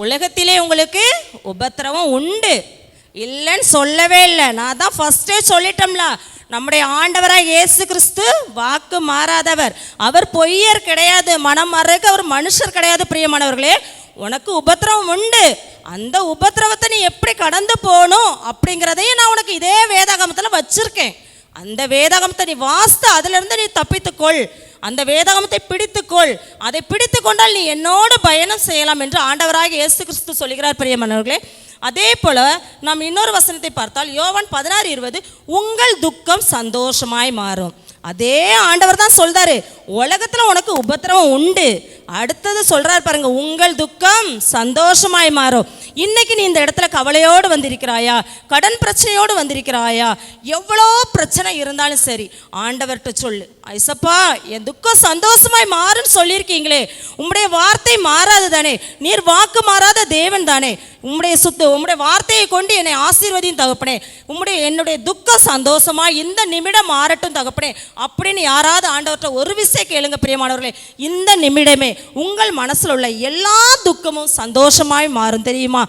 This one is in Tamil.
உலகத்திலே உங்களுக்கு உபத்திரவம் உண்டு, இல்லைன்னு சொல்லவே இல்லை. நான் தான் ஃபர்ஸ்டே சொல்லிட்டோம்ல, நம்முடைய ஆண்டவராக இயேசு கிறிஸ்து வாக்கு மாறாதவர், அவர் பொய்யர் கிடையாது, மனம் மாறதுக்கு அவர் மனுஷர் கிடையாது. பிரியமானவர்களே, உனக்கு உபத்திரவம் உண்டு. அந்த உபத்திரவத்தை நீ எப்படி கடந்து போகணும் அப்படிங்கிறதையும் நான் உனக்கு இதே வேதாகமத்தில் வச்சிருக்கேன். அந்த வேதாகமத்தை நீ வாசித்து அதிலிருந்து நீ தப்பித்துக்கொள். அந்த வேதாகமத்தை பிடித்துக்கொள். அதை பிடித்து கொண்டால் நீ என்னோடு பயணம் செய்யலாம் என்று ஆண்டவராக இயேசு கிறிஸ்து சொல்கிறார். பிரியமானவர்களே, அதே போல நாம் இன்னொரு வசனத்தை பார்த்தால் யோவான் 16:20, உங்கள் துக்கம் சந்தோஷமாய் மாறும். அதே ஆண்டவர் தான் சொல்றாரு, உலகத்துல உனக்கு உபத்திரவம் உண்டு. அடுத்தது சொல்றாரு பாருங்க, உங்கள் துக்கம் சந்தோஷமாய் மாறும். இன்னைக்கு நீ இந்த இடத்துல கவலையோடு வந்திருக்கிறாயா, கடன் பிரச்சனையோடு வந்திருக்கிறாயா, எவ்வளோ பிரச்சனை இருந்தாலும் சரி ஆண்டவர்கிட்ட சொல்லு, ஐசப்பா என் துக்கம் சந்தோஷமாய் மாறுன்னு சொல்லியிருக்கீங்களே, உம்முடைய வார்த்தை மாறாது தானே, நீர் வாக்கு மாறாத தேவன் தானே, உம்முடைய வார்த்தையை கொண்டு என்னை ஆசீர்வதியும் தகப்பனே, என்னுடைய துக்கம் சந்தோஷமா இந்த நிமிடம் மாறட்டும் தகப்பனே அப்படின்னு யாராவது ஆண்டவர்கிட்ட ஒரு விஷயம் கேளுங்க. பிரியமானவர்களே, இந்த நிமிடமே உங்கள் மனசில் உள்ள எல்லா துக்கமும் சந்தோஷமாய் மாறும். தெரியுமா?